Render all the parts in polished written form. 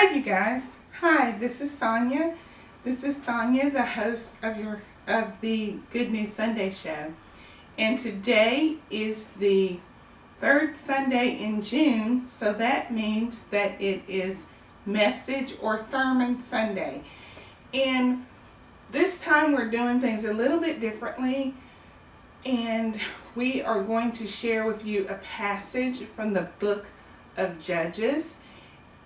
Hi you guys. Hi, this is Sonia. This is Sonia, the host of the Good News Sunday show. And today is the third Sunday in June, so that means that it is Message or Sermon Sunday. And this time we're doing things a little bit differently, and we are going to share with you a passage from the book of Judges.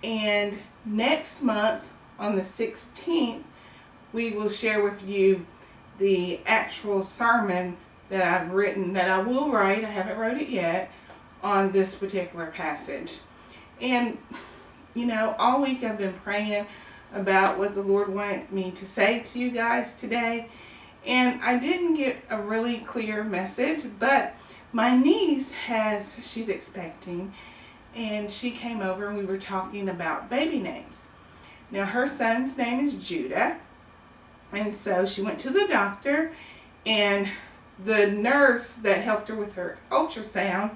And next month, on the 16th, we will share with you the actual sermon that I've written, that I will write, I haven't wrote it yet, on this particular passage. And, you know, all week I've been praying about what the Lord wanted me to say to you guys today. And I didn't get a really clear message, but my niece she's expecting, and she came over and we were talking about baby names. Now her son's name is Judah, and so she went to the doctor, and the nurse that helped her with her ultrasound,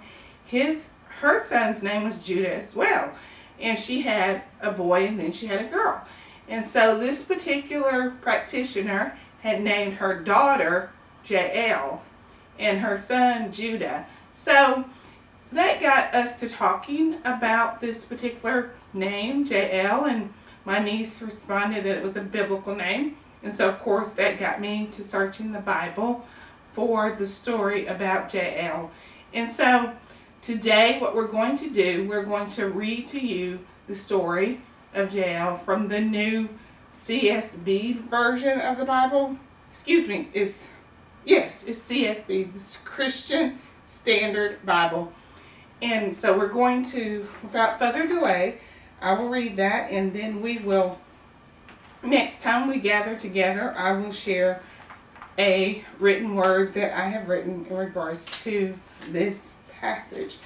her son's name was Judah as well, and she had a boy and then she had a girl. And so this particular practitioner had named her daughter Jael and her son Judah. So that got us to talking about this particular name, Jael, and my niece responded that it was a biblical name. And so, of course, that got me to searching the Bible for the story about Jael. And so, today, what we're going to do, we're going to read to you the story of Jael from the new CSB version of the Bible. Excuse me, it's CSB, it's Christian Standard Bible. And so we're going to, without further delay, I will read that, and then we will, next time we gather together, I will share a written word that I have written in regards to this passage.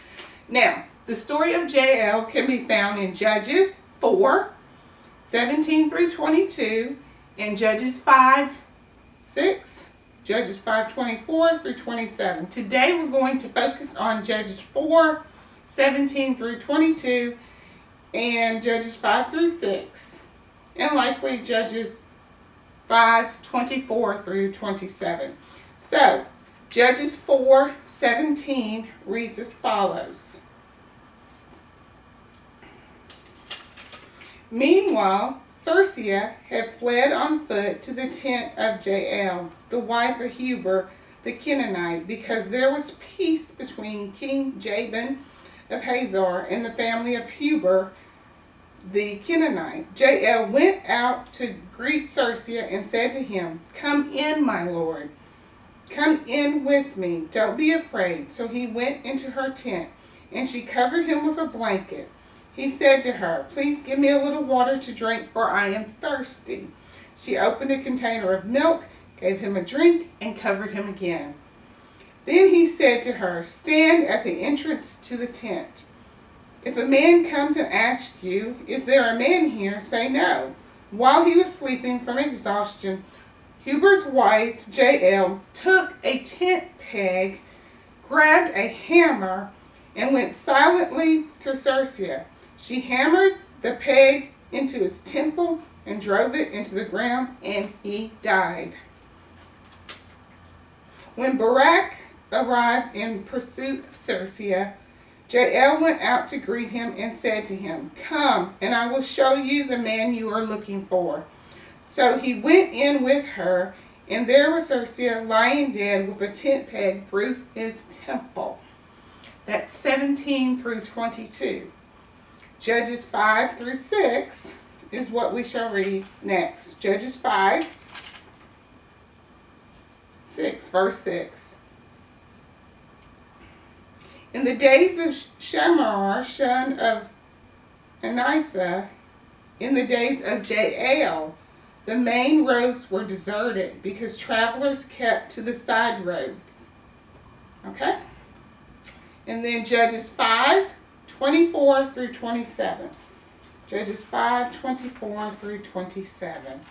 Now, the story of Jael can be found in Judges 4:17 through 22, and Judges 5:6, Judges 5:24 through 27. Today we're going to focus on Judges 4:17 through 22 and Judges 5 through 6, and likely Judges 5:24 through 27. So, Judges 4:17 reads as follows. Meanwhile, Circea had fled on foot to the tent of Jael, the wife of Heber the Canaanite, because there was peace between King Jabin of Hazor and the family of Heber the Canaanite. Jael went out to greet Circea and said to him, "Come in, my lord. Come in with me. Don't be afraid." So he went into her tent, and she covered him with a blanket. He said to her, "Please give me a little water to drink, for I am thirsty." She opened a container of milk, gave him a drink, and covered him again. Then he said to her, "Stand at the entrance to the tent. If a man comes and asks you, 'Is there a man here?' say no." While he was sleeping from exhaustion, Heber's wife, Jael, took a tent peg, grabbed a hammer, and went silently to Circea. She hammered the peg into his temple and drove it into the ground, and he died. When Barak arrived in pursuit of Circea, Jael went out to greet him and said to him, "Come, and I will show you the man you are looking for." So he went in with her, and there was Circea lying dead with a tent peg through his temple. That's 17 through 22. Judges 5 through 6 is what we shall read next. Judges 5:6, verse 6. In the days of Shamar, son of Anitha, in the days of Jael, the main roads were deserted because travelers kept to the side roads. Okay? And then Judges 5:24 through 27. Judges 5:24 through 27.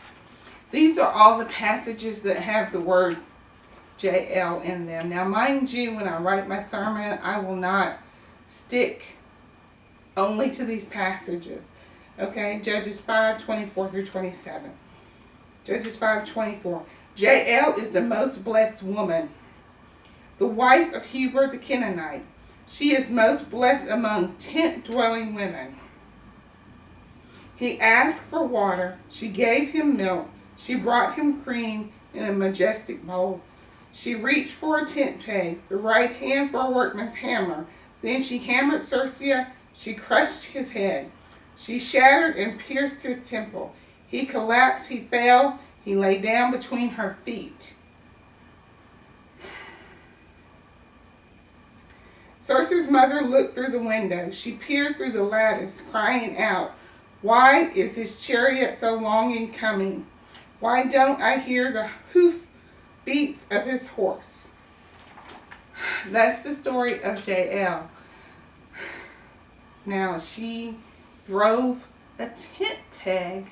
These are all the passages that have the word Jael in them. Now, mind you, when I write my sermon, I will not stick only to these passages. Okay, Judges 5:24 through 27. Judges 5:24. Jael is the most blessed woman, the wife of Heber the Canaanite. She is most blessed among tent-dwelling women. He asked for water. She gave him milk. She brought him cream in a majestic bowl. She reached for a tent peg, the right hand for a workman's hammer. Then she hammered Sisera. She crushed his head. She shattered and pierced his temple. He collapsed. He fell. He lay down between her feet. Sisera's mother looked through the window. She peered through the lattice, crying out, "Why is his chariot so long in coming? Why don't I hear the hoof beats of his horse?" That's the story of Jael. Now, she drove a tent peg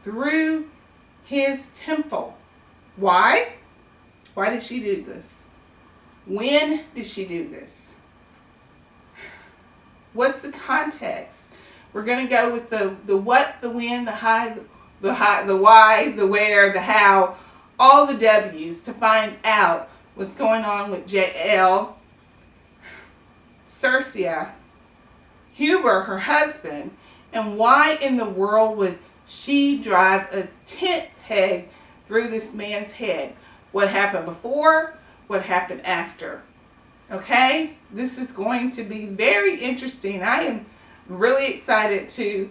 through his temple. Why? Why did she do this? When did she do this? What's the context? We're going to go with the what, the when, the why, the where, the how, all the W's to find out what's going on with Jael, Sisera, Heber, her husband, and why in the world would she drive a tent peg through this man's head? What happened before? What happened after? Okay? This is going to be very interesting. I am really excited to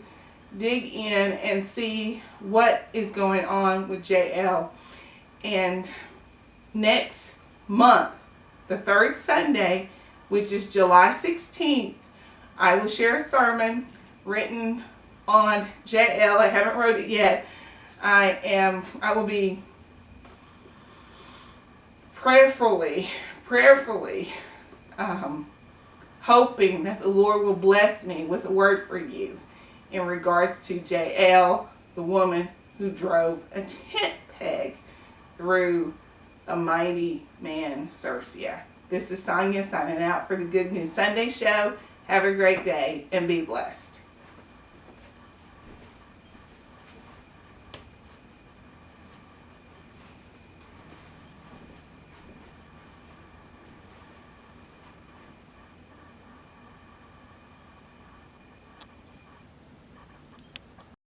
dig in and see what is going on with Jael. And next month, the third Sunday, which is July 16th, I will share a sermon written on Jael. I haven't wrote it yet. I will be prayerfully hoping that the Lord will bless me with a word for you in regards to Jael, the woman who drove a tent peg through a mighty man, Sisera. This is Sonia signing out for the Good News Sunday Show. Have a great day and be blessed.